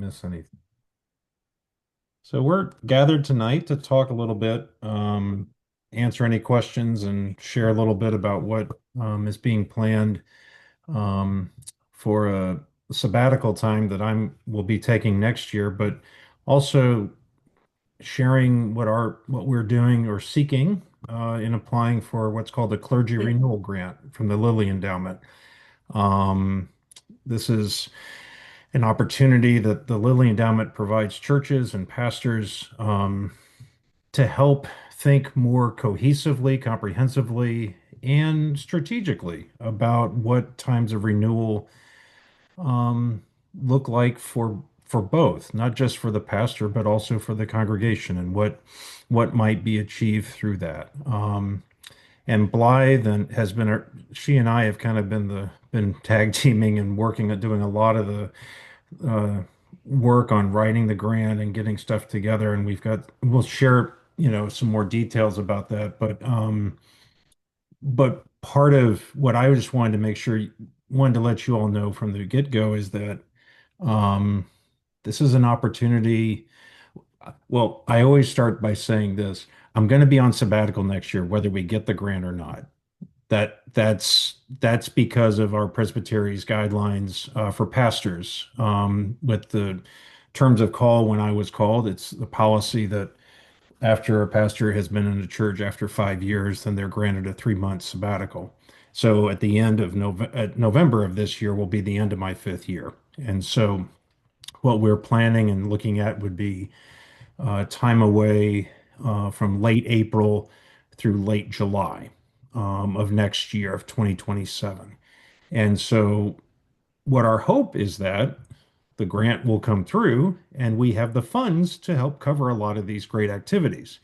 miss anything. So we're gathered tonight to talk a little bit, answer any questions, and share a little bit about what is being planned um, for a sabbatical time that I'm will be taking next year, but also sharing what we're doing or seeking in applying for what's called the Clergy Renewal Grant from the Lilly Endowment. Um, this is an opportunity that the Lilly Endowment provides churches and pastors to help think more cohesively, comprehensively, and strategically about what times of renewal um, look like for both, not just for the pastor, but also for the congregation, and what might be achieved through that. And Blythe has been she and I have kind of been tag teaming and working at doing a lot of the uh, work on writing the grant and getting stuff together. And we'll share, some more details about that. But part of what I just wanted to make sure, wanted to let you all know from the get-go is that um, this is an opportunity. Well, I always start by saying this. I'm going to be on sabbatical next year, whether we get the grant or not. That's because of our Presbytery's guidelines for pastors. With the terms of call, when I was called, it's the policy that after a pastor has been in a church after 5 years, then they're granted a 3 month sabbatical. So at the end of November of this year will be the end of my 5th year. And so what we're planning and looking at would be time away from late April through late July of next year of 2027. And so, what our hope is that the grant will come through and we have the funds to help cover a lot of these great activities.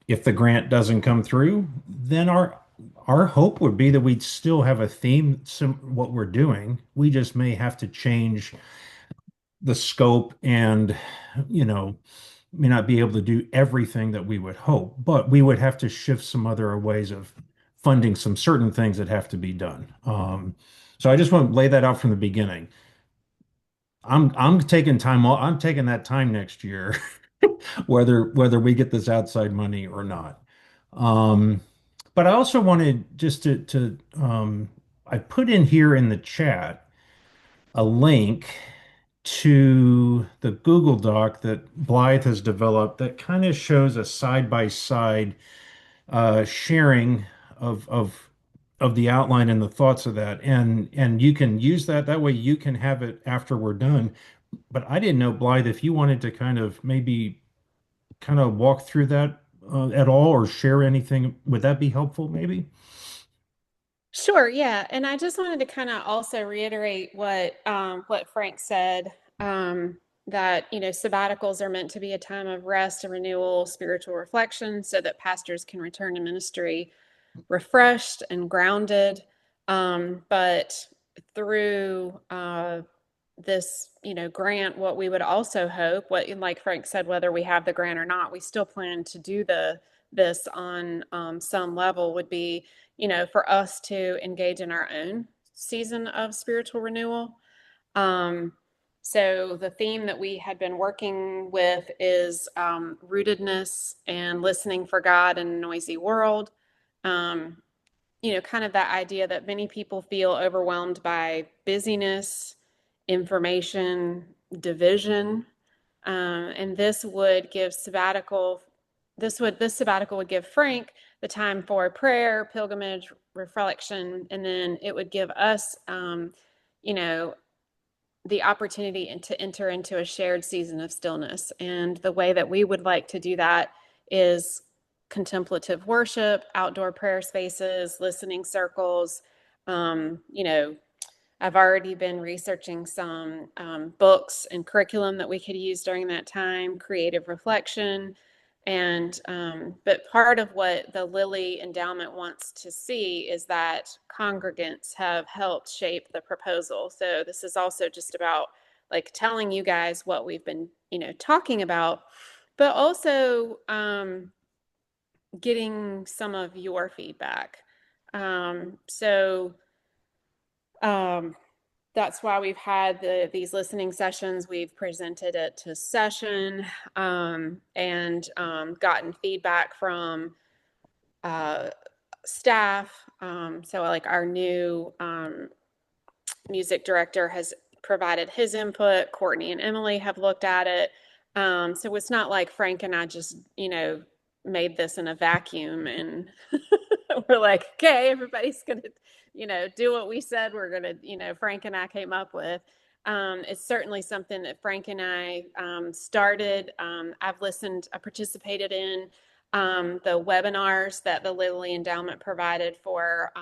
If the grant doesn't come through, then our hope would be that we'd still have a theme, what we're doing. We just may have to change the scope and, you know, may not be able to do everything that we would hope, but we would have to shift some other ways of funding some certain things that have to be done. So I just want to lay that out from the beginning. I'm taking time off. I'm taking that time next year, whether we get this outside money or not. Um, but I also wanted just to I put in here in the chat a link to the Google Doc that Blythe has developed that kind of shows a side-by-side sharing of the outline and the thoughts of that. And you can use that way you can have it after we're done. But I didn't know, Blythe, if you wanted to kind of maybe kind of walk through that at all or share anything, would that be helpful maybe? Sure, yeah. And I just wanted to kind of also reiterate what Frank said, that sabbaticals are meant to be a time of rest and renewal, spiritual reflection, so that pastors can return to ministry refreshed and grounded. But through this, grant, what we would also hope, what like Frank said, whether we have the grant or not, we still plan to do this on some level would be, for us to engage in our own season of spiritual renewal. Um, so the theme that we had been working with is rootedness and listening for God in a noisy world. Um, kind of that idea that many people feel overwhelmed by busyness, information, division, and this sabbatical would give Frank the time for prayer, pilgrimage, reflection, and then it would give us, you know, the opportunity to enter into a shared season of stillness. And the way that we would like to do that is contemplative worship, outdoor prayer spaces, listening circles. Um, you know, I've already been researching some books and curriculum that we could use during that time, creative reflection. And but part of what the Lilly Endowment wants to see is that congregants have helped shape the proposal. So this is also just about like telling you guys what we've been, talking about, but also getting some of your feedback. So um, that's why we've had these listening sessions. We've presented it to session, and gotten feedback from uh, staff. So like our new music director has provided his input. Courtney and Emily have looked at it. So it's not like Frank and I just, made this in a vacuum and we're like, okay, everybody's going to, do what we said we're going to, Frank and I came up with. It's certainly something that Frank and I started. I participated in the webinars that the Lilly Endowment provided for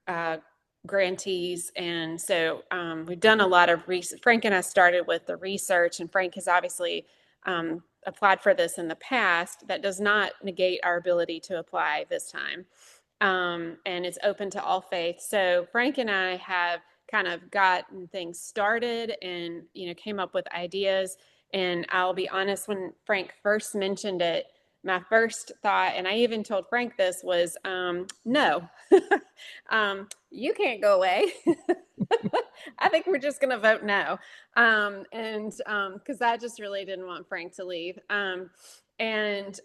uh, grantees. And so we've done a lot of research. Frank and I started with the research, and Frank has obviously applied for this in the past. That does not negate our ability to apply this time. And it's open to all faiths. So Frank and I have kind of gotten things started and, came up with ideas. And I'll be honest, when Frank first mentioned it, my first thought, and I even told Frank this, was no, you can't go away. I think we're just going to vote no. And because I just really didn't want Frank to leave. And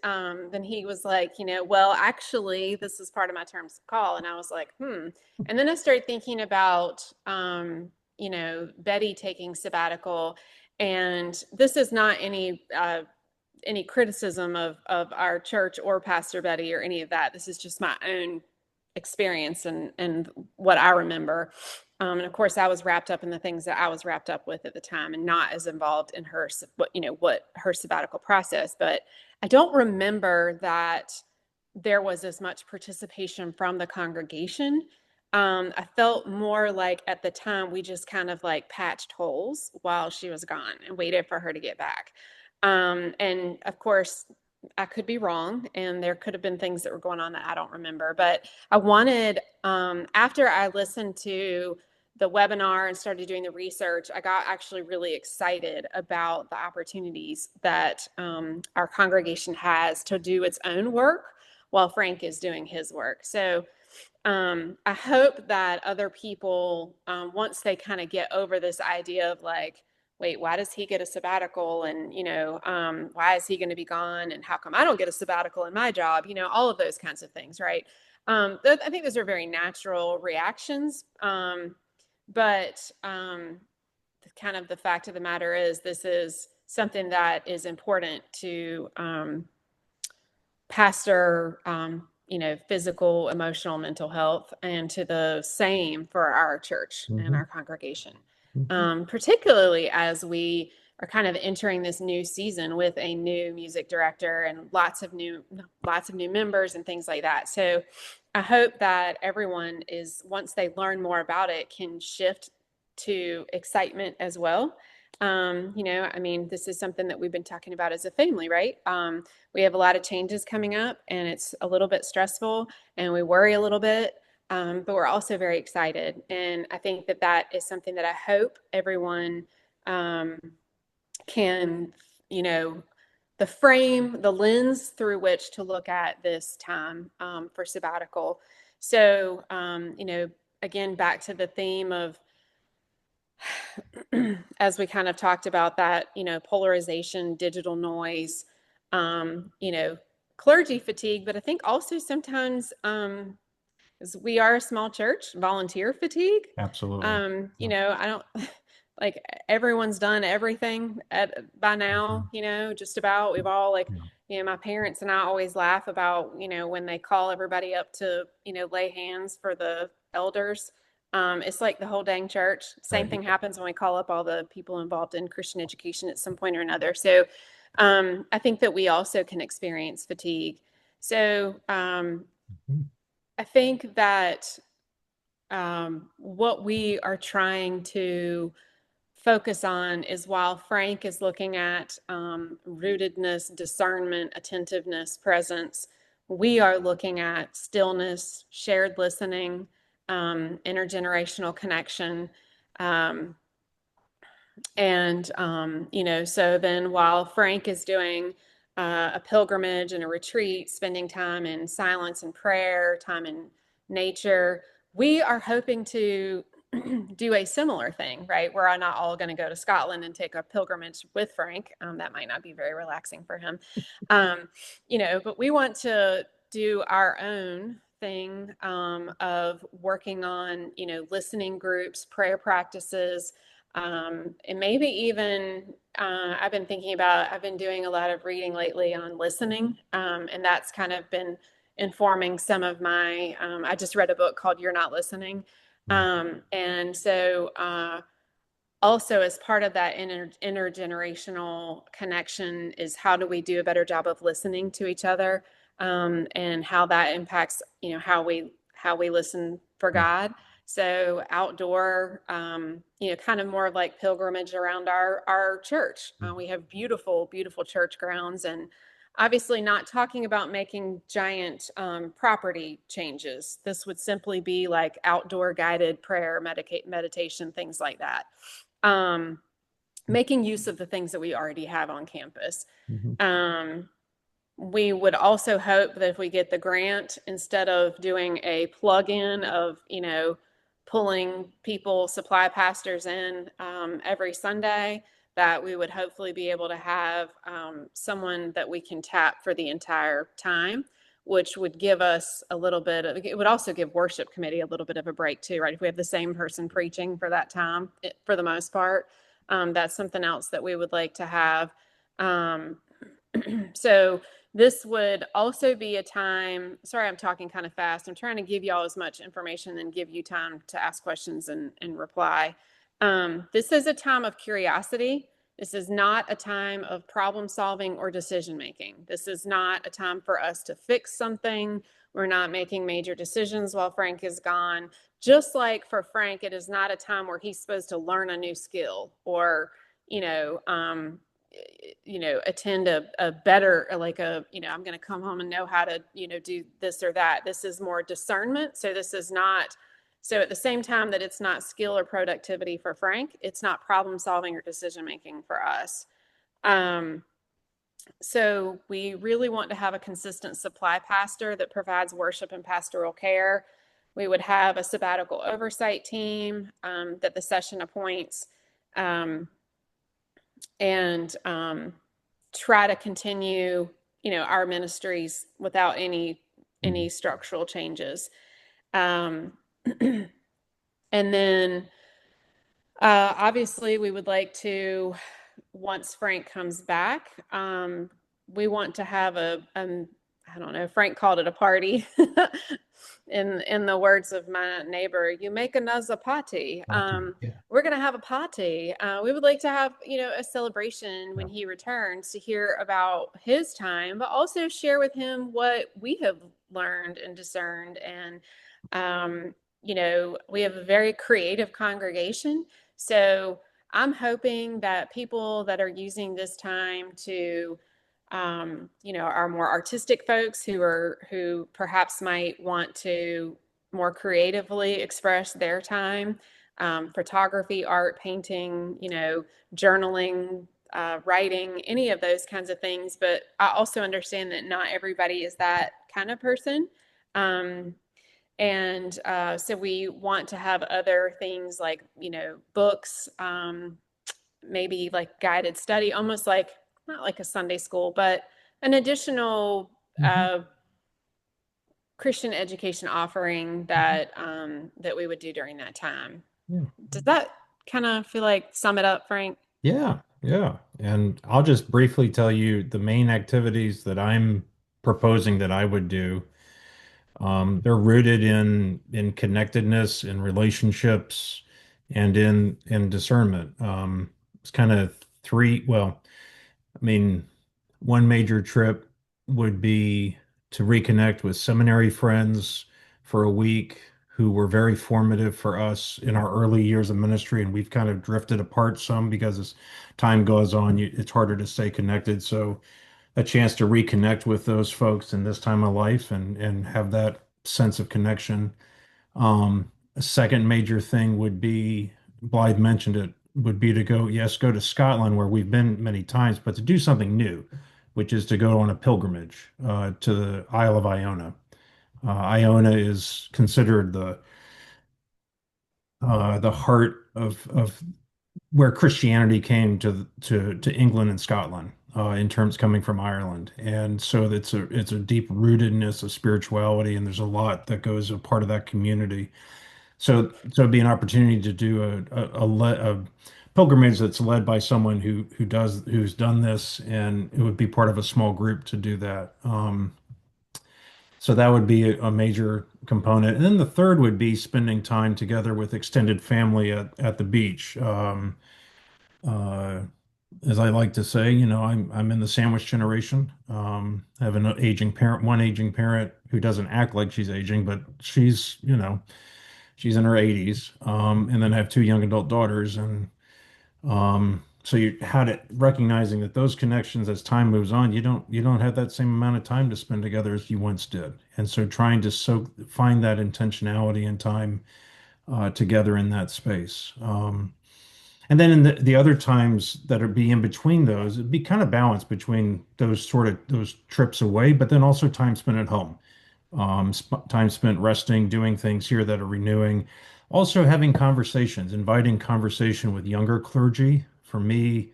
then he was like, well, actually, this is part of my terms of call. And I was like, And then I started thinking about, Betty taking sabbatical. And this is not any criticism of our church or Pastor Betty or any of that. This is just my own experience and what I remember. And of course, I was wrapped up in the things that I was wrapped up with at the time, and not as involved in what her sabbatical process. But I don't remember that there was as much participation from the congregation. I felt more like at the time we just kind of like patched holes while she was gone and waited for her to get back. And of course, I could be wrong, and there could have been things that were going on that I don't remember. But I wanted, after I listened to the webinar and started doing the research, I got actually really excited about the opportunities that our congregation has to do its own work while Frank is doing his work. So I hope that other people, once they kind of get over this idea of like, wait, why does he get a sabbatical? And, why is he going to be gone? And how come I don't get a sabbatical in my job? All of those kinds of things, right? I think those are very natural reactions. But kind of the fact of the matter is, this is something that is important to pastor, physical, emotional, mental health, and to the same for our church and Mm-hmm. our congregation. Mm-hmm. Particularly as we are kind of entering this new season with a new music director and lots of new members and things like that. So I hope that everyone is, once they learn more about it, can shift to excitement as well. This is something that we've been talking about as a family, right? We have a lot of changes coming up, and it's a little bit stressful, and we worry a little bit. But we're also very excited. And I think that is something that I hope everyone can, the lens through which to look at this time for sabbatical. So, again, back to the theme of, as we kind of talked about that, polarization, digital noise, clergy fatigue, but I think also sometimes, because we are a small church, volunteer fatigue. Absolutely. Yeah. I don't like everyone's done everything by Mhm. now, just about. We've all like, Yeah. my parents and I always laugh about, when they call everybody up to, lay hands for the elders. It's like the whole dang church. Same Right. thing happens when we call up all the people involved in Christian education at some point or another. So I think that we also can experience fatigue. So Mhm. I think that what we are trying to focus on is, while Frank is looking at rootedness, discernment, attentiveness, presence, we are looking at stillness, shared listening, intergenerational connection. Um, so then while Frank is doing a pilgrimage and a retreat, spending time in silence and prayer, time in nature, we are hoping to do a similar thing, right? We're not all going to go to Scotland and take a pilgrimage with Frank. That might not be very relaxing for him. Um, but we want to do our own thing of working on, listening groups, prayer practices, and maybe even I've been doing a lot of reading lately on listening, and that's kind of been informing some of my. I just read a book called You're Not Listening. And so, also as part of that intergenerational connection is how do we do a better job of listening to each other, and how that impacts, how we listen for God. So outdoor, kind of more like pilgrimage around our church. We have beautiful, beautiful church grounds, and obviously not talking about making giant property changes. This would simply be like outdoor guided prayer, meditation, things like that. Um, Making use of the things that we already have on campus. Mhm. Um, we would also hope that if we get the grant, instead of doing a plug-in of, pulling people, supply pastors in every Sunday, that we would hopefully be able to have someone that we can tap for the entire time, which would give us a little bit of, it would also give worship committee a little bit of a break too, right? If we have the same person preaching for that time, for the most part, that's something else that we would like to have. Um, so this would also be a time, sorry, I'm talking kind of fast. I'm trying to give y'all as much information and give you time to ask questions and reply. This is a time of curiosity. This is not a time of problem solving or decision making. This is not a time for us to fix something. We're not making major decisions while Frank is gone. Just like for Frank, it is not a time where he's supposed to learn a new skill or, you know, um, attend a better, like I'm going to come home and know how to, do this or that. This is more discernment. So this is not, so at the same time that it's not skill or productivity for Frank, it's not problem solving or decision making for us. Um, so we really want to have a consistent supply pastor that provides worship and pastoral care. We would have a sabbatical oversight team that the session appoints. Um, and try to continue, our ministries without any Mhm. structural changes. Um, and then obviously we would like to, once Frank comes back, we want to have I don't know, Frank called it a party. In the words of my neighbor, you make another party. Party. Yeah. We're going to have a party. We would like to have, a celebration Yeah. when he returns to hear about his time, but also share with him what we have learned and discerned. And, we have a very creative congregation. So I'm hoping that people that are using this time to, are more artistic folks who perhaps might want to more creatively express their time, photography, art, painting, journaling, writing, any of those kinds of things. But I also understand that not everybody is that kind of person. Um, and so we want to have other things like, books, maybe like guided study, almost like not like a Sunday school, but an additional Mhm. Christian education offering Mhm. that we would do during that time. Yeah. Does that kind of feel like sum it up, Frank? Yeah. Yeah. And I'll just briefly tell you the main activities that I'm proposing that I would do. They're rooted in connectedness, in relationships, and in discernment. It's kind of three. Well, I mean, one major trip would be to reconnect with seminary friends for a week who were very formative for us in our early years of ministry, and we've kind of drifted apart some because as time goes on, it's harder to stay connected. So a chance to reconnect with those folks in this time of life and have that sense of connection. A second major thing would be, Blythe mentioned it, would be to go, yes, go to Scotland where we've been many times, but to do something new, which is to go on a pilgrimage to the Isle of Iona. Iona is considered the heart of where Christianity came to England and Scotland, in terms coming from Ireland. And so it's a deep rootedness of spirituality, and there's a lot that goes a part of that community. So it'd be an opportunity to do a pilgrimage that's led by someone who's done this, and it would be part of a small group to do that. So that would be a major component. And then the third would be spending time together with extended family at the beach. Uh, as I like to say, I'm in the sandwich generation. I have an aging parent, one aging parent who doesn't act like she's aging, but she's in her 80s. And then I have two young adult daughters, and so you had it recognizing that those connections, as time moves on, you don't have that same amount of time to spend together as you once did. And so trying to find that intentionality and time together in that space. And then in the other times that are be in between those, it'd be kind of balanced between those trips away, but then also time spent at home, time spent resting, doing things here that are renewing. Also having conversations, inviting conversation with younger clergy. For me,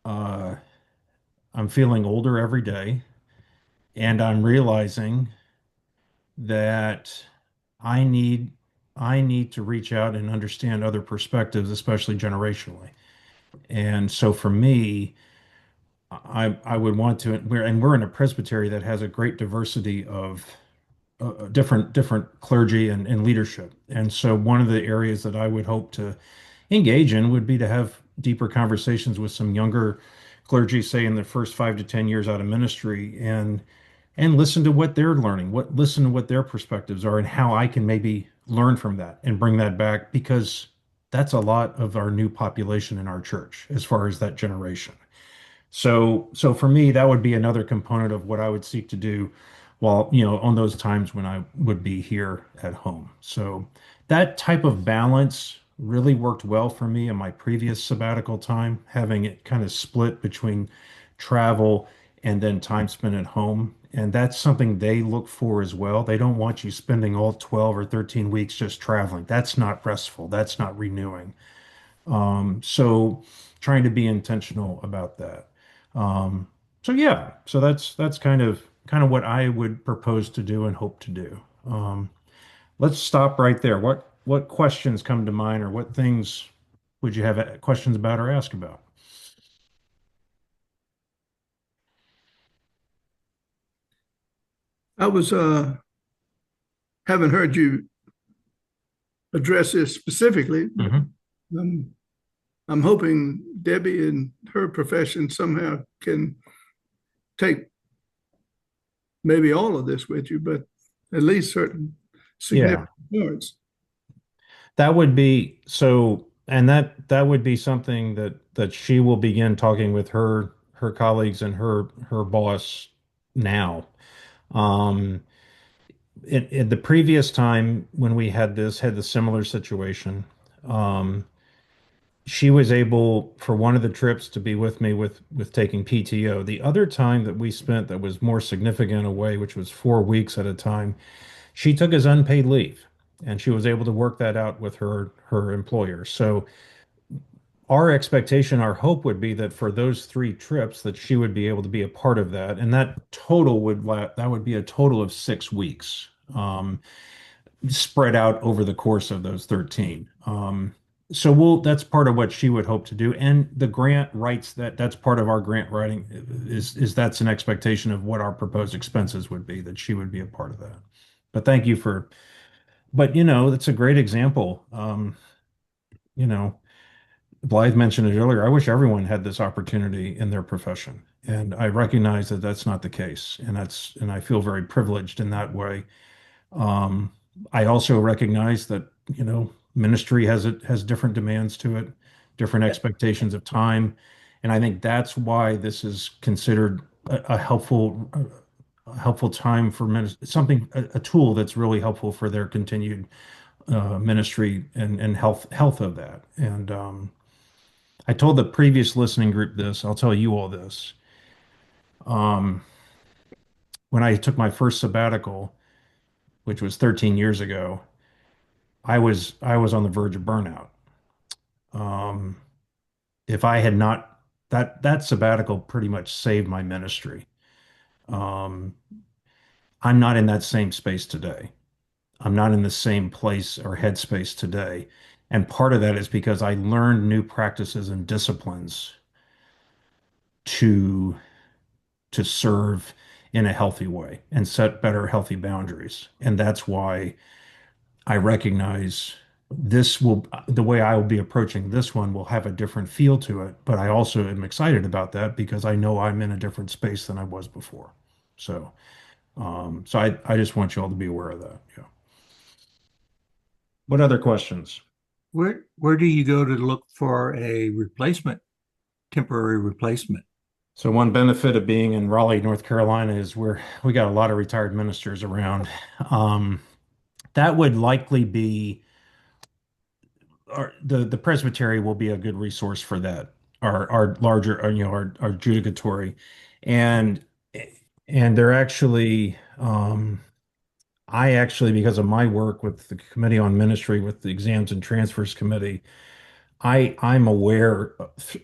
uh, I'm feeling older every day, and I'm realizing that I need I need to reach out and understand other perspectives, especially generationally. And so for me, I would want to, we're in a presbytery that has a great diversity of different clergy and leadership. And so one of the areas that I would hope to engage in would be to have deeper conversations with some younger clergy, say in the first 5 to 10 years out of ministry, and listen to what they're learning, listen to what their perspectives are, and how I can maybe learn from that and bring that back, because that's a lot of our new population in our church as far as that generation. So for me, that would be another component of what I would seek to do while, on those times when I would be here at home. So that type of balance really worked well for me in my previous sabbatical time, having it kind of split between travel and then time spent at home. And that's something they look for as well. They don't want you spending all 12 or 13 weeks just traveling. That's not restful. That's not renewing. So trying to be intentional about that. Um, so yeah, so that's kind of what I would propose to do and hope to do. Let's stop right there. What questions come to mind, or what things would you have questions about or ask about? I was haven't heard you address this specifically, but Hmm. I'm, I'm hoping Debbie and her profession somehow can take maybe all of this with you, but at least certain Yeah, significant parts. that would be so, and that would be something that she will begin talking with her colleagues and her boss now. Um, in the previous time when we had the similar situation, um, she was able for one of the trips to be with me with taking PTO. The other time that we spent that was more significant away, which was 4 weeks at a time, she took as unpaid leave, and she was able to work that out with her employer. So our expectation, our hope would be that for those three trips that she would be able to be a part of that, and that would be a total of 6 weeks. Spread out over the course of those 13. So that's part of what she would hope to do. And the grant writes that's part of our grant writing is that's an expectation of what our proposed expenses would be, that she would be a part of that. But thank you but that's a great example. You know, Blythe mentioned it earlier. I wish everyone had this opportunity in their profession. And I recognize that that's not the case. And I feel very privileged in that way. Um, I also recognize that, ministry has different demands to it, different expectations of time, and I think that's why this is considered a helpful time for something a tool that's really helpful for their continued ministry and health of that. And I told the previous listening group this. I'll tell you all this. Um, when I took my first sabbatical, which was 13 years ago. I was on the verge of burnout. Um, if I had not that sabbatical pretty much saved my ministry. Um, I'm not in that same space today. I'm not in the same place or headspace today. And part of that is because I learned new practices and disciplines to serve in a healthy way and set better healthy boundaries. And that's why I recognize the way I will be approaching this one will have a different feel to it. But I also am excited about that because I know I'm in a different space than I was before. So, so I just want you all to be aware of that. Yeah. What other questions? Where do you go to look for a replacement, temporary replacement? So one benefit of being in Raleigh, North Carolina is we got a lot of retired ministers around. Um, that would likely be the presbytery will be a good resource for that. Our larger, our judicatory, and they're actually I actually, because of my work with the Committee on Ministry with the Exams and Transfers Committee, I'm aware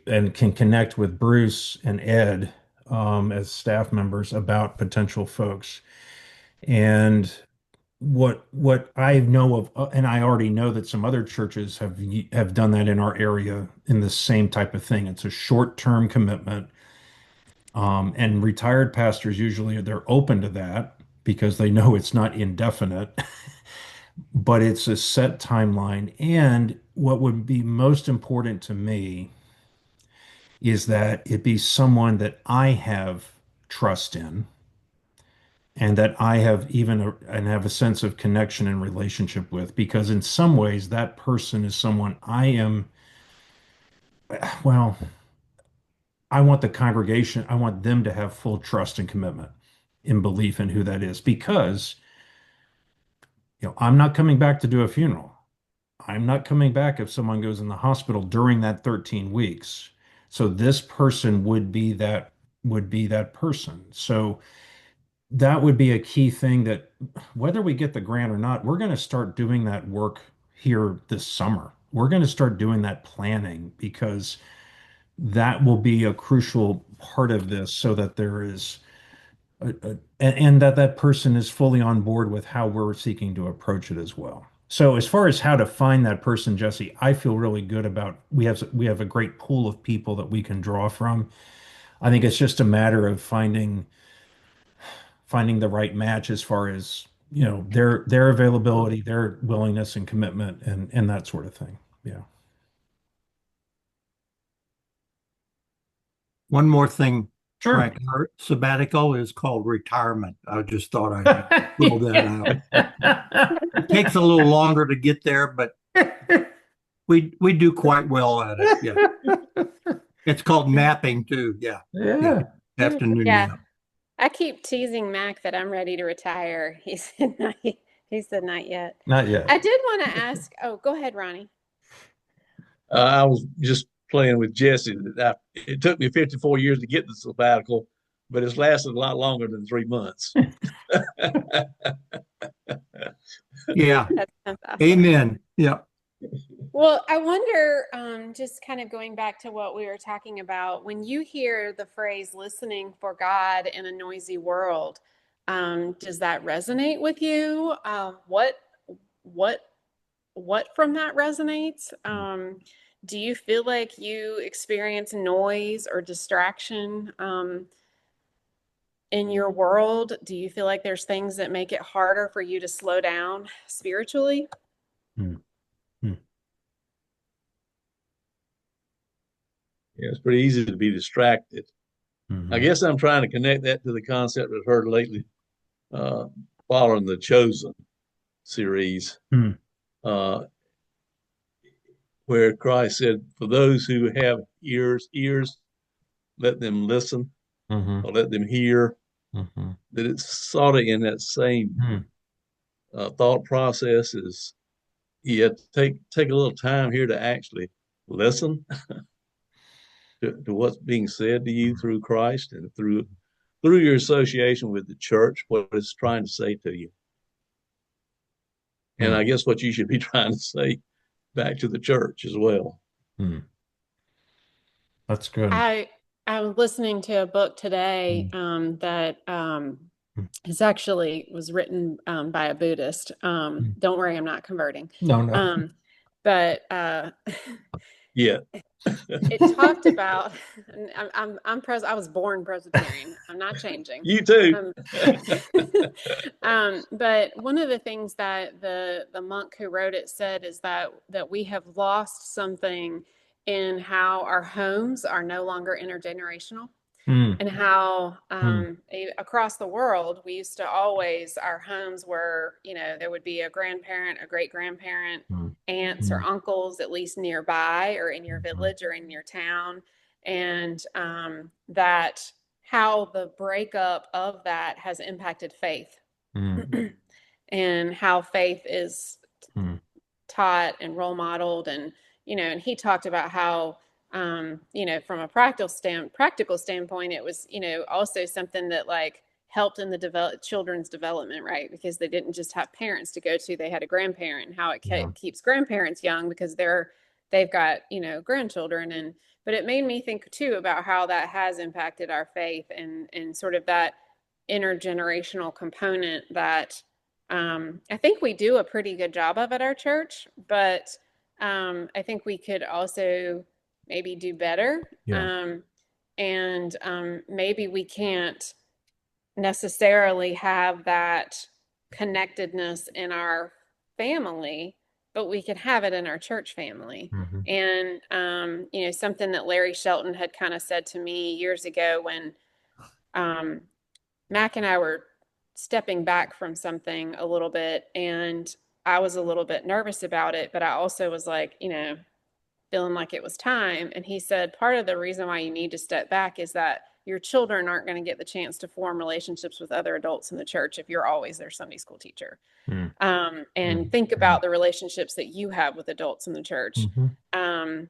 and can connect with Bruce and Ed as staff members about potential folks. And what I know of, and I already know that some other churches have done that in our area in the same type of thing. It's a short-term commitment, and retired pastors usually they're open to that because they know it's not indefinite, but it's a set timeline. And what would be most important to me is that it be someone that I have trust in and that I have and have a sense of connection and relationship with, because in some ways that person is someone well, I want the congregation, I want them to have full trust and commitment in belief in who that is, because, I'm not coming back to do a funeral. I'm not coming back if someone goes in the hospital during that 13 weeks. So this person would be that person. So that would be a key thing that whether we get the grant or not, we're going to start doing that work here this summer. We're going to start doing that planning because that will be a crucial part of this so that there is and that that person is fully on board with how we're seeking to approach it as well. So as far as how to find that person, Jesse, I feel really good about we have a great pool of people that we can draw from. I think it's just a matter of finding the right match as far as, their availability, their willingness and commitment and that sort of thing. Yeah. One more thing, Sure. Frank, our sabbatical is called retirement. I just thought I'd throw that out. It takes a little longer to get there, but we do quite well at it. Yeah. It's called napping too. Yeah. Yeah. Yeah. Afternoon Yeah. nap. I keep teasing Mac that I'm ready to retire. He said not yet. Not yet. I did want to ask, oh, go ahead, Ronnie. I was just playing with Jesse. It took me 54 years to get the sabbatical, but it's lasted a lot longer than 3 months. Yeah. That sounds awesome. Amen. Yeah. Well, I wonder, just kind of going back to what we were talking about, when you hear the phrase listening for God in a noisy world, does that resonate with you? What, what from that resonates? Do you feel like you experience noise or distraction, in your world? Do you feel like there's things that make it harder for you to slow down spiritually? Hmm. Hmm. Yeah, it's pretty easy to be distracted. I Mhm. guess I'm trying to connect that to the concept I've heard lately, uh, following the Chosen series, Hmm. uh, where Christ said, "For those who have ears, let them listen Mhm. or let them hear." Mhm. That it's sort of in that same Hmm. thought process is you have to take a little time here to actually listen to what's being said to you through Christ and through your association with the church, what it's trying to say to you. And Hmm. I guess what you should be trying to say back to the church as well. Hmm. That's good. I I was listening to a book today Hmm. that is actually was written by a Buddhist. Hmm. Don't worry, I'm not converting. No, no. Um, but Yeah. it talked about, and I was born Presbyterian. I'm not changing. You too. Um, but one of the things that the monk who wrote it said is that we have lost something in how our homes are no longer intergenerational, Hmm. and how Hmm. across the world we used to always, our homes were, there would be a grandparent, a great grandparent, Hmm. aunts or Hmm. uncles at least nearby or in your Hmm. village or in your town, and that how the breakup of that has impacted faith Hmm. and how faith is Hmm. taught and role modeled, and he talked about how from a practical standpoint, it was also something that like helped in the children's development, right? Because they didn't just have parents to go to, they had a grandparent, and how it Yeah. keeps grandparents young because they've got grandchildren. And but it made me think too about how that has impacted our faith, and sort of that intergenerational component that I think we do a pretty good job of at our church, but I think we could also maybe do better. Yeah. And maybe we can't necessarily have that connectedness in our family, but we could have it in our church family. Hmm. And, something that Larry Shelton had kind of said to me years ago when um, Mac and I were stepping back from something a little bit, and I was a little bit nervous about it, but I also was like, feeling like it was time. And he said, part of the reason why you need to step back is that your children aren't going to get the chance to form relationships with other adults in the church if you're always their Sunday school teacher. Hmm. And think Hmm. about the relationships that you have with adults in the church. Hmm.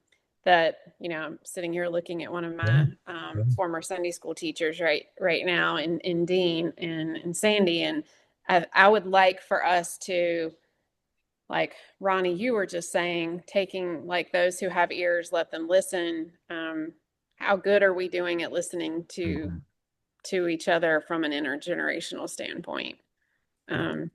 That I'm sitting here looking at one of Yeah. my Yeah. former Sunday school teachers right now in Dean and Sandy, and I would like for us to, like Ronnie, you were just saying, taking like those who have ears, let them listen. How good are we doing at listening Hmm. to each other from an intergenerational standpoint? Yeah. Um,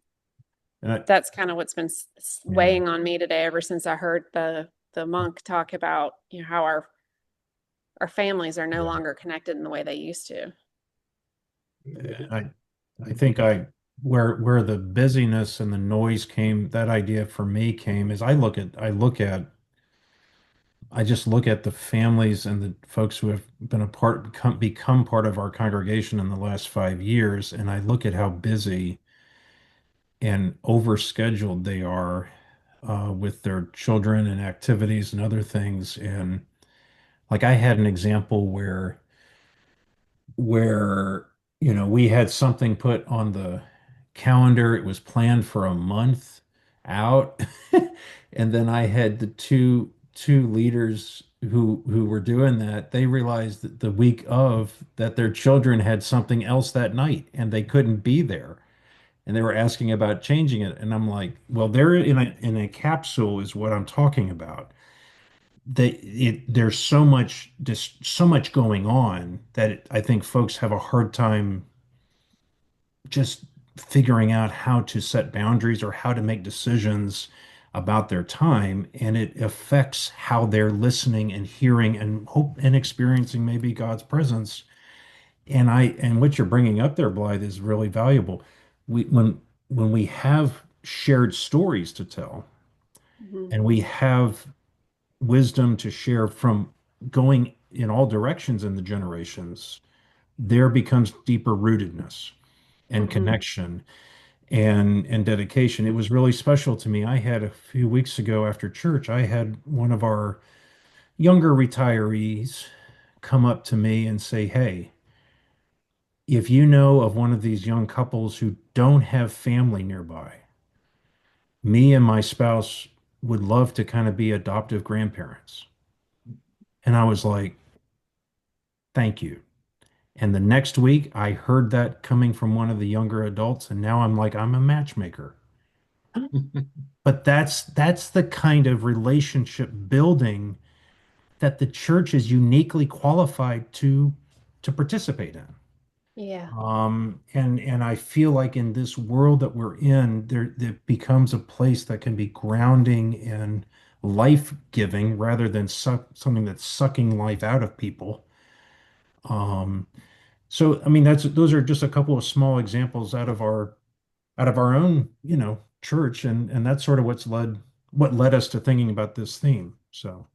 And that's kind of what's been yeah. weighing on me today ever since I heard the monk talk about how our families are no Yeah. longer connected in the way they used to. I I think I where the busyness and the noise came, that idea for me came is I just look at the families and the folks who have been a part become part of our congregation in the last 5 years, and I look at how busy and overscheduled they are with their children and activities and other things. And like I had an example where we had something put on the calendar. It was planned for a month out, and then I had the two leaders who were doing that. They realized that the week of that their children had something else that night and they couldn't be there, and they were asking about changing it. And I'm like, well, they're in a capsule is what I'm talking about. There's so much going on that I think folks have a hard time just figuring out how to set boundaries or how to make decisions about their time, and it affects how they're listening and hearing and hope and experiencing maybe God's presence. And what you're bringing up there, Blythe, is really valuable. When we have shared stories to tell Mhm. and we have wisdom to share from going in all directions in the generations, there becomes deeper rootedness and Mhm. connection and dedication. It was really special to me. I had a few weeks ago after church, I had one of our younger retirees come up to me and say, "Hey, if you know of one of these young couples who don't have family nearby, me and my spouse would love to kind of be adoptive grandparents." And I was like, "Thank you." And the next week, I heard that coming from one of the younger adults, and now I'm like, I'm a matchmaker. But that's the kind of relationship building that the church is uniquely qualified to participate in. Yeah. And I feel like in this world that we're in, there becomes a place that can be grounding and life-giving rather than something that's sucking life out of people. Um, so I mean those are just a couple of small examples out of our own, church, and that's sort of what led us to thinking about this theme. So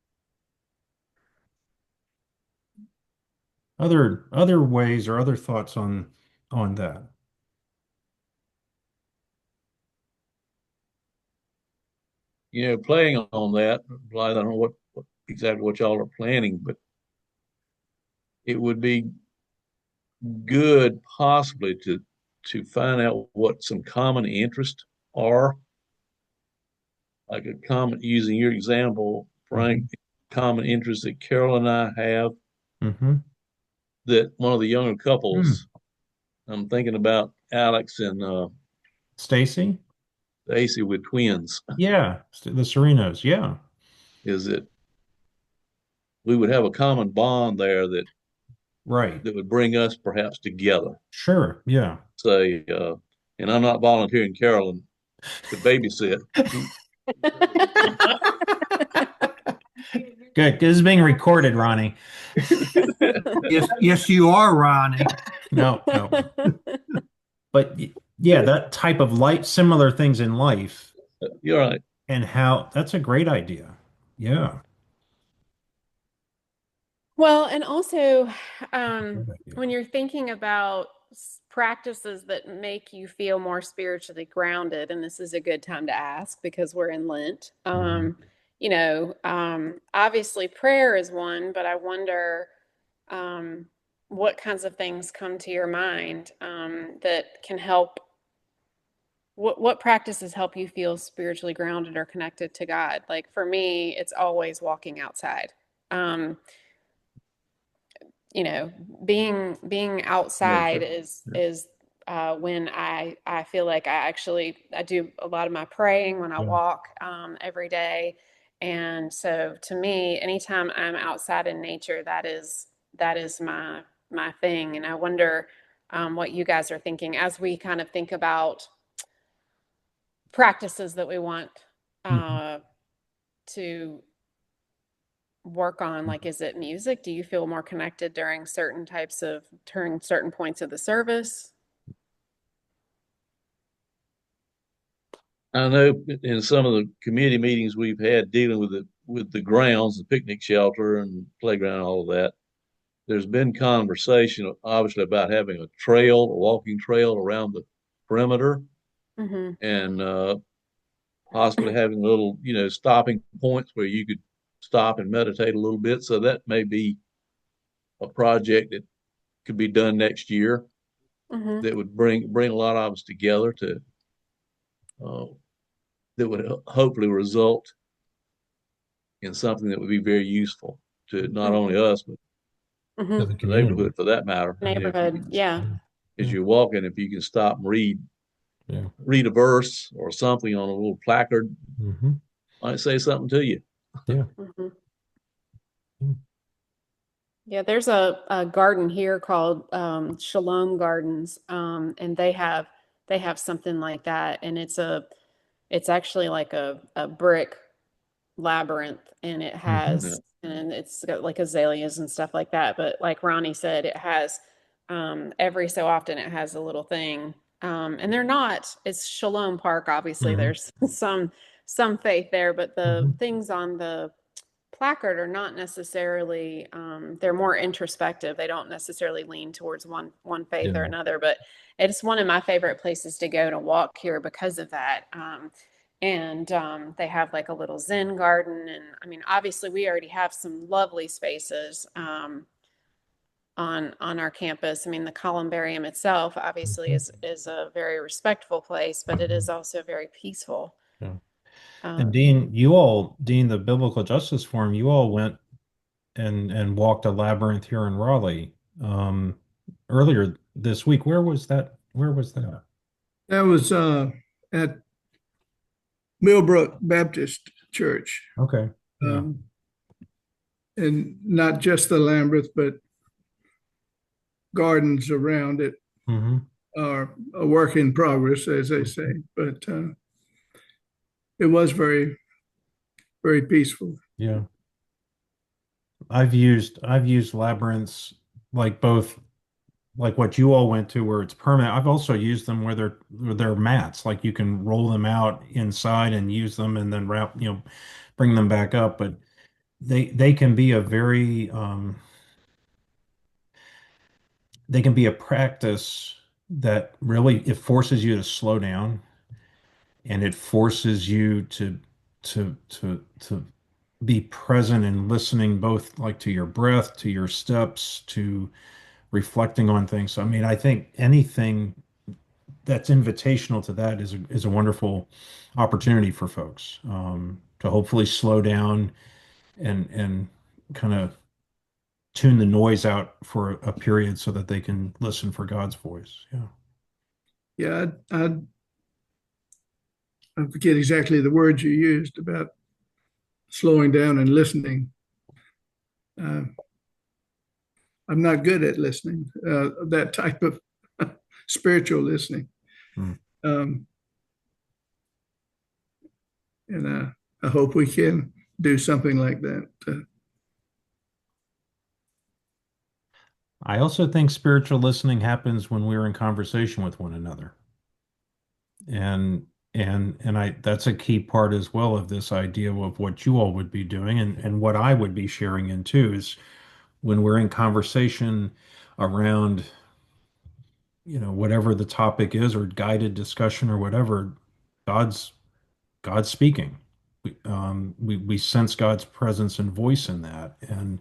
other ways or other thoughts on that. Playing on that, I don't know exactly what y'all are planning, but it would be good possibly to find out what some common interests are. Like a common, using your example, Frank, Hmm. common interest that Carol and I have, Hmm. that one of the younger Hmm. couples, I'm thinking about Alex and Stacy? Stacy with twins, Yeah, the Serenos. Yeah, is that we would have a common bond there right. that would bring us perhaps together. Sure. Yeah. Say, and I'm not volunteering Carolyn to babysit. Good. This is being recorded, Ronnie. Yes, yes, you are, Ronnie. No, no. But yeah, that type of similar things in life You're right. and how that's a great idea. Yeah. Well, and also, Great idea. when you're thinking about practices that make you feel more spiritually grounded, and this is a good time to ask because we're in Lent. Mhm. Obviously prayer is one, but I wonder um, what kinds of things come to your mind that can help. What practices help you feel spiritually grounded or connected to God? Like for me, it's always walking outside. Um, you know, being Yeah, outside sure. is when I feel like I do a lot of my praying when I Yeah. walk every day, and so to me, anytime I'm outside in nature, that is my thing, and I wonder what you guys are thinking as we kind of think about practices that we want Mhm. uh, to work on. Like, is it music? Do you feel more connected during certain points of the service? I know in some of the committee meetings we've had dealing with the grounds, the picnic shelter and playground, all of that, there's been conversation obviously about having a trail, a walking trail around the perimeter, Mm-hmm. and possibly having little, stopping points where you could stop and meditate a little bit. So that may be a project that could be done next year Mm-hmm. that would bring a lot of us together to uh, that would hopefully result in something that would be very useful to not only us but To Mm-hmm. the the community. neighborhood for that matter. If you Neighborhood. can, Yeah. Yeah. as Yeah. you're walking, if you can stop and Yeah. read a verse or something on a little placard, Hmm. might say something to you. Yeah. Mm-hmm. Yeah, there's a garden here called Shalom Gardens, and they have something like that, and it's actually like a brick labyrinth, and Hmm. Yeah. it's got like azaleas and stuff like that. But like Ronnie said, it has every so often it has a little thing, and they're not. It's Shalom Park. Obviously, Hmm. there's some faith there, but the Hmm. things on the placard are not necessarily they're more introspective. They don't necessarily lean towards one faith or Yeah. another, but it's one of my favorite places to go to walk here because of that. And they have like a little Zen garden, and I mean, obviously, we already have some lovely spaces on our campus. I mean, the columbarium itself obviously Mhm. is a very respectful place, but it is Mhm. also very peaceful. Yeah. And Um, Dean, the Biblical Justice Forum, you all went and walked a labyrinth here in Raleigh earlier this week. Where was that? Where was that? That was at Millbrook Baptist Church. Okay. Yeah. Um, and not just the Lambeth, but gardens around it Hmm. are a work in progress, as they say. But it was very, very peaceful. Yeah. I've used labyrinths, like both, like what you all went to where it's permanent. I've also used them where they're mats, like you can roll them out inside and use them and then bring them back up. But they can be a very they can be a practice that really it forces you to slow down, and it forces you to be present and listening, both like to your breath, to your steps, to reflecting on things. So, I mean, I think anything that's invitational to that is a wonderful opportunity for folks, to hopefully slow down and kind of tune the noise out for a period so that they can listen for God's voice. Yeah. Yeah, I forget exactly the words you used about slowing down and listening. Uh, I'm not good at listening, that type of spiritual listening. Hmm. Um, and I hope we can do something like that. I also think spiritual listening happens when we're in conversation with one another. And and that's a key part as well of this idea of what you all would be doing, and what I would be sharing in too is when we're in conversation around, whatever the topic is, or guided discussion or whatever, God's God's speaking. We sense God's presence and voice in that. And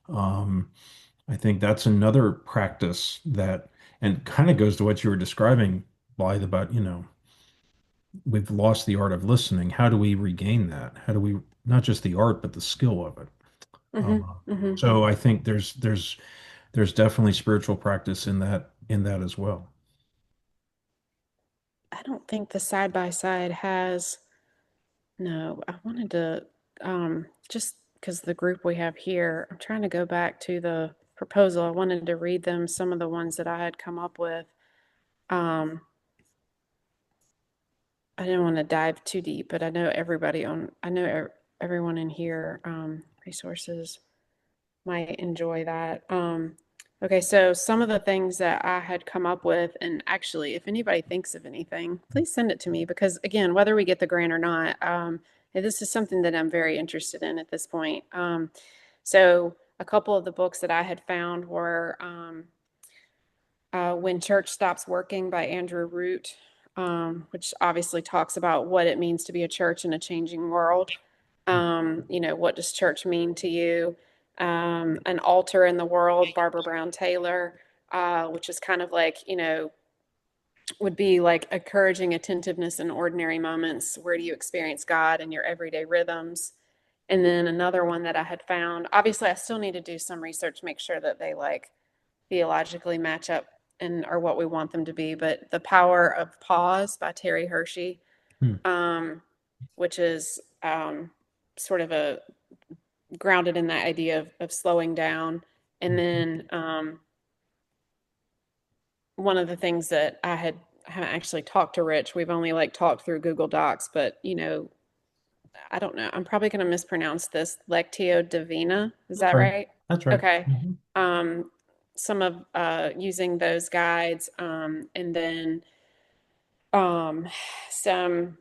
I think that's another practice that, and kind of goes to what you were describing, Blythe, about, we've lost the art of listening. How do we regain that? How do we, not just the art, but the skill of it? Hmm. Hmm. So I think there's definitely spiritual practice in that as well. I don't think the side by side has. No, I wanted to, just because the group we have here, I'm trying to go back to the proposal. I wanted to read them some of the ones that I had come up with. Um, I didn't want to dive too deep, but I know everyone in here, resources might enjoy that. Okay, so some of the things that I had come up with, and actually, if anybody thinks of anything, please send it to me because, again, whether we get the grant or not, this is something that I'm very interested in at this point. So, a couple of the books that I had found were When Church Stops Working by Andrew Root, which obviously talks about what it means to be a church in a changing world. What does church mean to you? An Altar in the World, Barbara Brown Taylor, which is kind of like, would be like encouraging attentiveness in ordinary moments. Where do you experience God in your everyday rhythms? And then another one that I had found, obviously, I still need to do some research, make sure that they like theologically match up and are what we want them to be. But The Power of Pause by Terry Hershey, Hmm. which is sort of a grounded in that idea of slowing down. And then one of the things that haven't actually talked to Rich, we've only like talked through Google Docs, but I don't know. I'm probably going to mispronounce this. Lectio Divina. Is That's that right. right? That's right. Okay. Mhm. Some of using those guides, and then um, some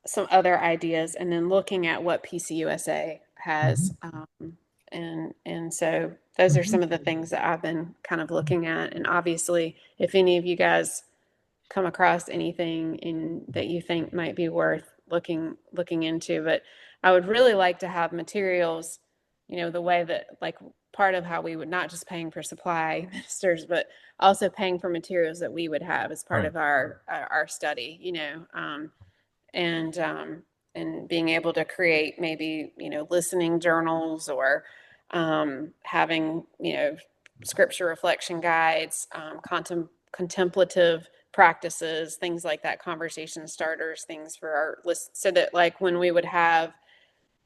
some other ideas, and then looking at what PCUSA has. Mhm. And so those are Mhm. some of the things that I've been kind of looking at. And obviously, if any of you guys come across anything in that you think might be worth looking into, but I would really like to have materials, the way that like part of how we would not just paying for supply ministers, but also paying for materials that we would have as part Right. of our study, and being able to create maybe listening journals or having scripture reflection guides, contemplative practices, things like that, conversation starters, things for our list, so that like when we would have,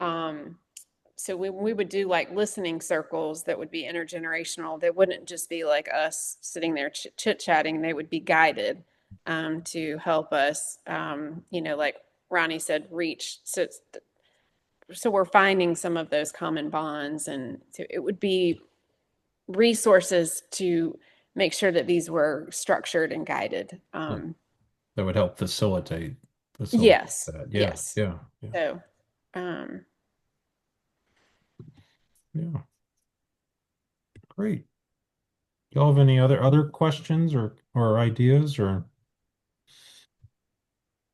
so we would do like listening circles that would be intergenerational. They wouldn't just be like us sitting there chit-chatting. They would be guided to help us, like Ronnie said, reach. So we're finding some of those common bonds, and so it would be resources to make sure that these were structured and guided. That would help facilitate Yes, that. Yeah, yes. yeah, yeah, So, um, yeah. Great. Y'all have any other questions or ideas, or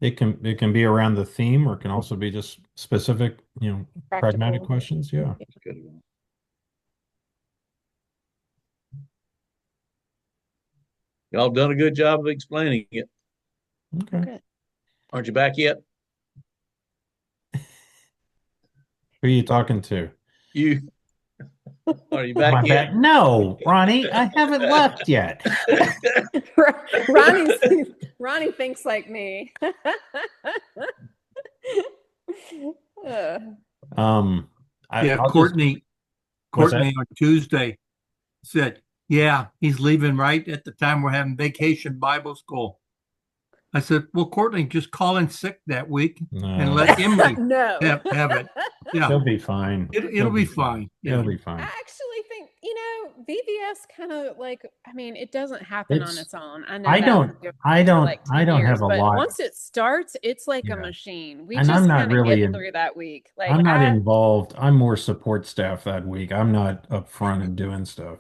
it can be around the theme, or it can also be just specific, pragmatic practical. questions. Yeah. That's a good one. Y'all done a good job of explaining it. Okay. Good. Aren't you back yet? Who are you talking to? You are you Am back I yet? back? No, Ronnie, I haven't left yet. Ronnie, Ronnie thinks like me. Uh, Um, Yeah, I'll just, what's that? Courtney on Tuesday said, yeah, he's leaving right at the time we're having vacation Bible school. I said, well, Courtney, just call in sick that week and No, let Emily no. have it. Yeah, he'll be fine. it'll He'll be fine. He'll Yeah. be I fine. actually think, VBS kind of like, I mean, it doesn't happen on It's, its own. I know I that don't, from doing I it for don't, like I 10 don't have years, a but lot. once it starts, it's like a Yeah. machine. We And I'm just not kind of really get in, through that week. Like I'm not involved. I'm more support staff that week. I'm not up front and doing stuff.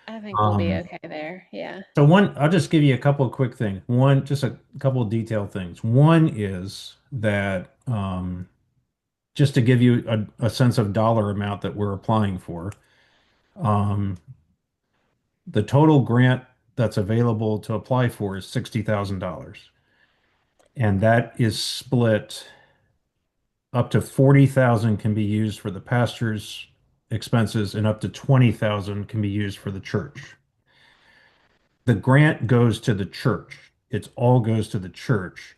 I think we'll be Um, okay there. Yeah. so I'll just give you a couple of quick things. One, just a couple of detailed things. One is that, just to give you a sense of dollar amount that we're applying for, um, the total grant that's available to apply for is $60,000. And that is split up to 40,000 can be used for the pastor's expenses and up to 20,000 can be used for the church. The grant goes to the church. It all goes to the church.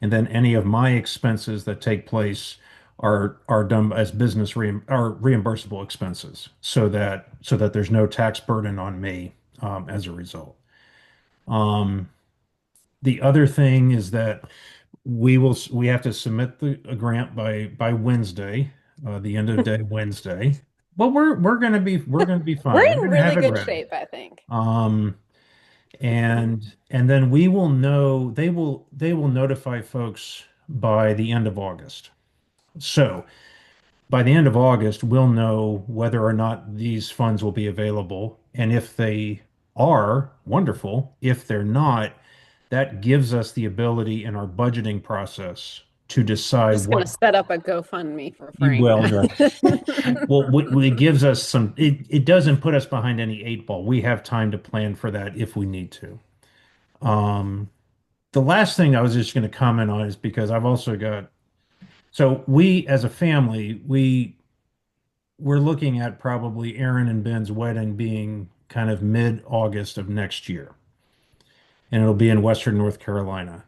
And then any of my expenses that take place are done as are reimbursable expenses so that there's no tax burden on me as a result. Um, the other thing is that we have to submit a grant by Wednesday, the end of day Wednesday. But we're gonna be We're fine. We're in gonna have really it good ready. shape, I think. Um, and then we will know they will notify folks by the end of August. So by the end of August, we'll know whether or not these funds will be available. And if they are, wonderful. If they're not, that gives us the ability in our budgeting process to decide Just gonna what set up a GoFundMe for you Frank. will. Well, it gives us it doesn't put us behind any eight ball. We have time to plan for that if we need to. Um, the last thing I was just going to comment on is because I've also got, so we as a family, we're looking at probably Aaron and Ben's wedding being kind of mid-August of next year, and it'll be in Western North Carolina.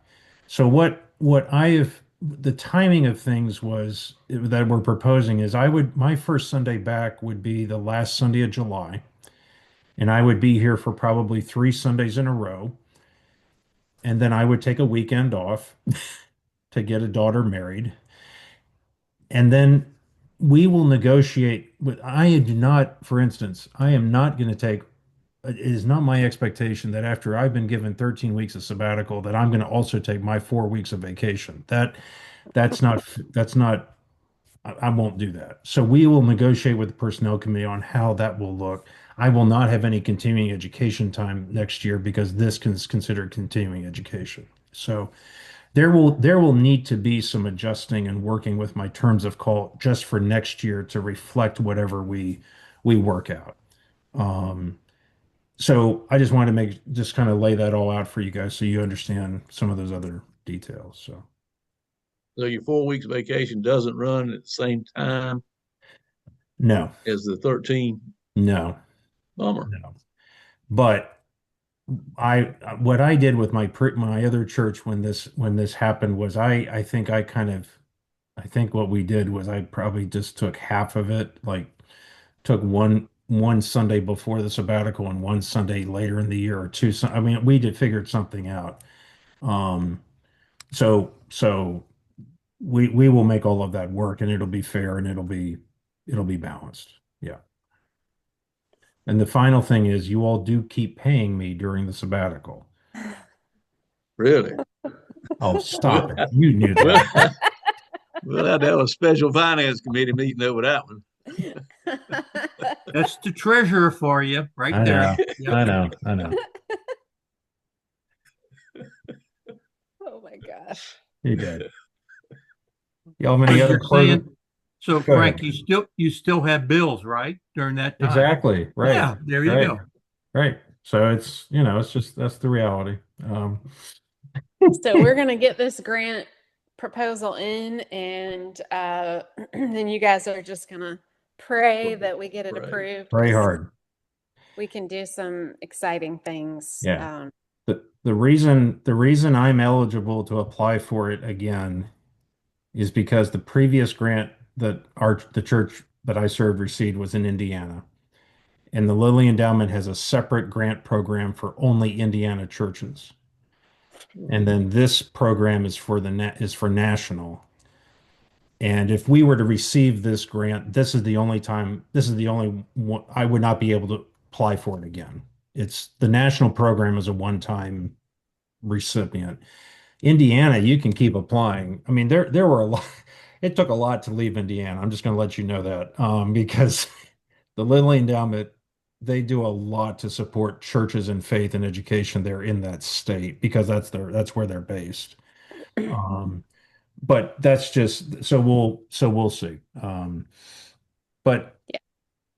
So the timing of things was that we're proposing is my first Sunday back would be the last Sunday of July, and I would be here for probably 3 Sundays in a row, and then I would take a weekend off to get a daughter married. And then we will negotiate with, I do not, for instance, I am not going to take, it is not my expectation that after I've been given 13 weeks of sabbatical, that I'm going to also take my 4 weeks of vacation. That's not, I won't do that. So we will negotiate with the personnel committee on how that will look. I will not have any continuing education time next year because this is considered continuing education. So there will need to be some adjusting and working with my terms of call just for next year to reflect whatever we work out. Um, so I just wanted to just kind of lay that all out for you guys so you understand some of those other details. So So your 4 weeks vacation doesn't run at the same time no, as the 13. no, Bummer. no. But I what I did with my other church when this happened was I think I think what we did was I probably just took half of it, like took one Sunday before the sabbatical and one Sunday later in the year or two. I mean, we did figured something out. Um, so we will make all of that work and it'll be fair and it'll be balanced. Yeah. And the final thing is you all do keep paying me during the sabbatical. Really? Oh, Well, stop it. You knew well, that. we'll have to have a special finance committee meeting over that one. That's the treasurer for you right I there. know. Yep. I know. I know. Oh my gosh. You did. Y'all have So any other you're saying, closing? so Go ahead. Frank, you still have bills, right? During that time. Exactly. Right. Yeah, there you Right. go. Right. So it's, you know, it's just that's the reality. So we're gonna get this grant proposal in, and then you guys are just gonna pray that we get it Right. approved Pray because hard. we can do some exciting things. Yeah. The reason I'm eligible to apply for it again is because the previous grant that the church that I served received was in Indiana. And the Lilly Endowment has a separate grant program for only Indiana churches. And then this program is for is for national. And if we were to receive this grant, this is the only one I would not be able to apply for it again. It's the national program is a one-time recipient. Indiana, you can keep applying. I mean, there were a lot. It took a lot to leave Indiana. I'm just going to let you know that because the Lilly Endowment, they do a lot to support churches and faith and education there in that state because that's where they're based. Um, but that's just so we'll see. But Yeah.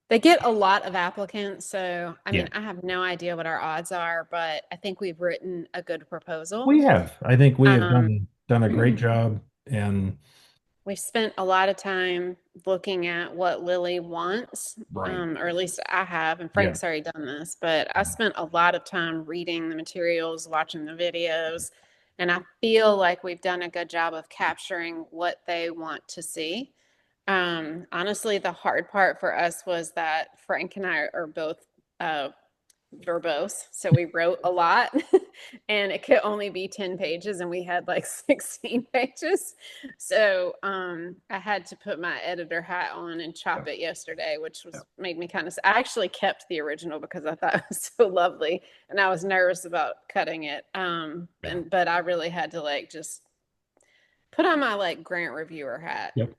They get a lot of applicants, so I yeah, mean, I have no idea what our odds are, but I think we've written a good proposal. we have. I think we have Um, done a great job, and We've spent a lot of time looking at what Lily wants, right, or at least I have, and yeah, Frank's already done this, but I spent a lot of time reading the materials, watching the videos, and I feel like we've done a good job of capturing what they want to see. Honestly, the hard part for us was that Frank and I are both uh, verbose. So we wrote a lot and it could only be 10 pages and we had like 16 pages. So I had to put my editor hat on and yeah, chop it yesterday, which yeah, was made me kind of I actually kept the original because I thought it was so lovely and I was nervous about cutting it. yeah. But I really had to like just put on my like grant reviewer hat Yep.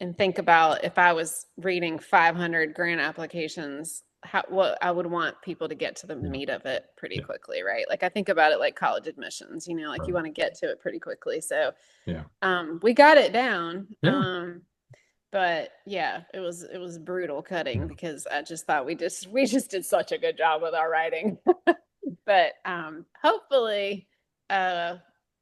and think about if I was reading 500 grant applications, what I would want people to get to the Yeah. meat of it pretty Yeah. quickly, right? Like I think about it like college admissions, like you Right. want to get to it pretty quickly. So Yeah. we got it down. Yeah. But yeah, it was brutal cutting Yeah. because I just thought we just did such a good job with our writing. But hopefully uh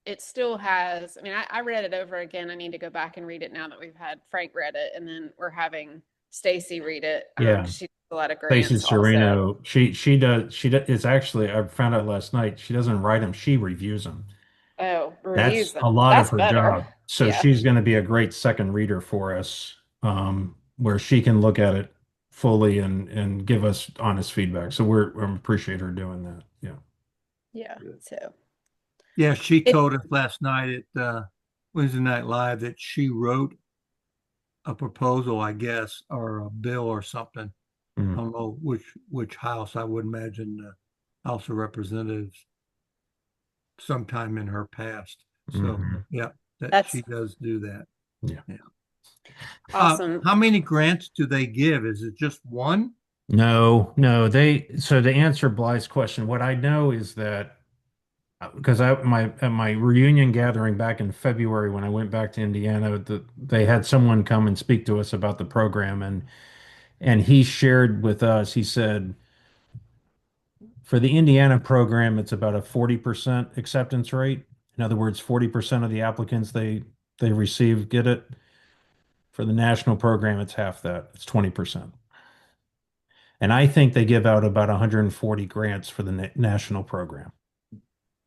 it still has, I mean, I read it over again. I need to go back and read it now that we've had Frank read it and then we're having Stacy read it. Yeah. 'Cause she does a lot of Stacey grants also. Sereno, she does it's actually I found out last night she doesn't write them, she reviews them. Oh, reviews That's them. a Well, lot of that's her better. job. So Yeah. she's going to be a great second reader for us, where she can look at it fully and give us honest feedback. So we appreciate her doing that. Yeah. Yeah. So Yeah, she it, told us last night at Wednesday Night Live that she wrote a proposal, I guess, or a bill or something. I Mm. don't know which house. I would imagine the House of Representatives sometime in her past. So Mhm. yeah, that that's she does do that. Yeah. Yeah. awesome. How many grants do they give? Is it just one? No, no, so to answer Blythe's question, what I know is that because at my reunion gathering back in February when I went back to Indiana, they had someone come and speak to us about the program and he shared with us, he said for the Indiana program, it's about a 40% acceptance rate. In other words, 40% of the applicants they receive get it. For the national program, it's half that. It's 20%. And I think they give out about 140 grants for the national program.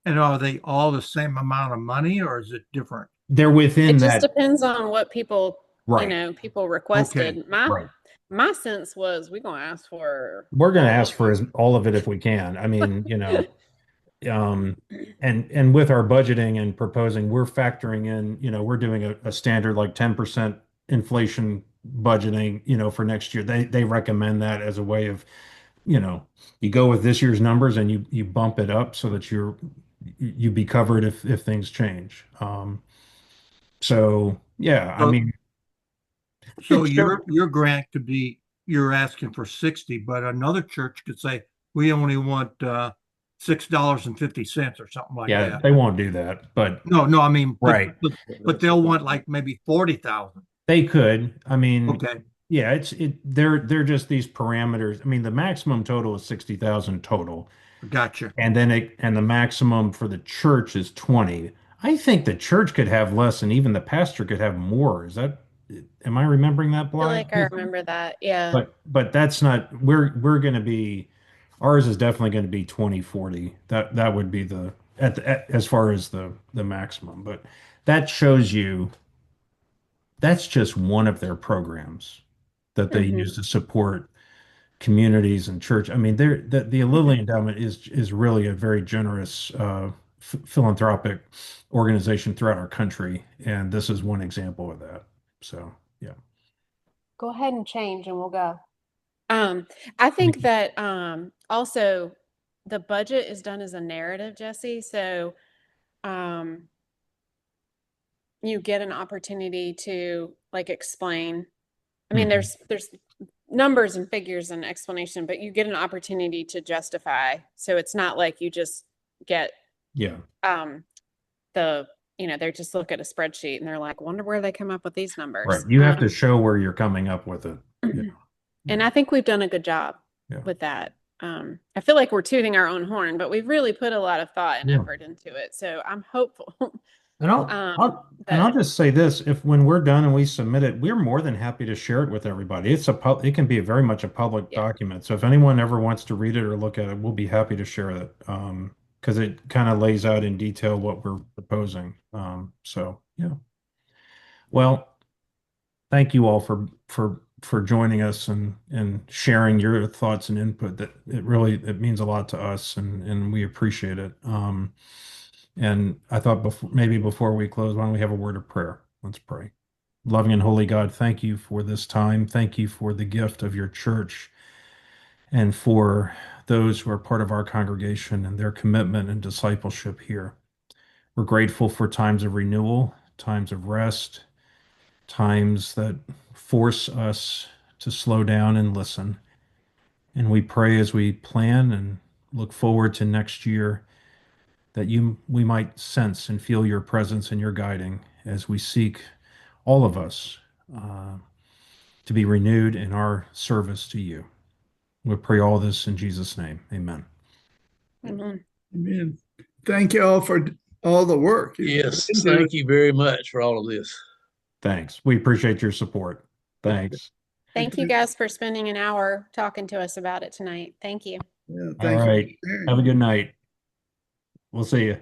And are they all the same amount of money or is it different? They're within It just that, depends on what people, right, people Okay. requested. right. My sense was we're gonna ask for We're going to all ask of for all of it if we can. I mean, and with our budgeting and proposing, we're factoring in, we're doing a standard like 10% inflation budgeting, for next year. They recommend that as a way of, you know, you go with this year's numbers and you bump it up so that you be covered if things change. So yeah, I So, mean, so it's still, your grant could be, you're asking for 60, but another church could say, we only want $6.50 or something like yeah, that. they won't do that, but No, I mean, right. but they'll want like maybe 40,000. They could. I mean, Okay, yeah, they're just these parameters. I mean, the maximum total is 60,000 total. gotcha. And the maximum for the church is 20. I think the church could have less and even the pastor could have more. Am I remembering that, I feel Bly? like I remember that. Yeah. But that's not, we're going to be, ours is definitely going to be 2040. That would be as far as the maximum. But that shows you that's just one of their programs that they Hmm. use to support communities and church. I mean, the Lilly Endowment is really a very generous philanthropic organization throughout our country, and this is one example of that. So, yeah. Go ahead and change and we'll go. Um, I Thank think you. that also the budget is done as a narrative, Jesse. So um, you get an opportunity to like explain. I mean, Mhm. there's numbers and figures and explanation, but you get an opportunity to justify. So it's not like you just get Yeah, um the they just look at a spreadsheet and they're like, wonder where they come up with these right. numbers. You have to show where you're coming up with it. Yeah, And yeah, I think we've done a good job yeah, with that. I feel like we're tooting our own horn, but we've really put a lot of thought and yeah. effort into it. So I'm hopeful And I'll that just say this, if when we're done and we submit it, we're more than happy to share it with everybody. It can be very much a public yeah. document. So if anyone ever wants to read it or look at it, we'll be happy to share it. Because it kind of lays out in detail what we're proposing. So yeah. Well, thank you all for joining us and sharing your thoughts and input. That it means a lot to us and we appreciate it. And I thought maybe before we close, why don't we have a word of prayer? Let's pray. Loving and holy God, thank you for this time. Thank you for the gift of your church and for those who are part of our congregation and their commitment and discipleship here. We're grateful for times of renewal, times of rest, times that force us to slow down and listen. And we pray as we plan and look forward to next year that we might sense and feel your presence and your guiding as we seek all of us uh, to be renewed in our service to you. We pray all this in Jesus' name. Amen. Mhm. Amen. Thank you all for all the work you put Yes, into it. thank you very much for all of this. Thanks. We appreciate your support. Thanks. Thank you guys for spending an hour talking to us about it tonight. Thank you. Yeah, All thank you right. for sharing. Have a good night. We'll see you.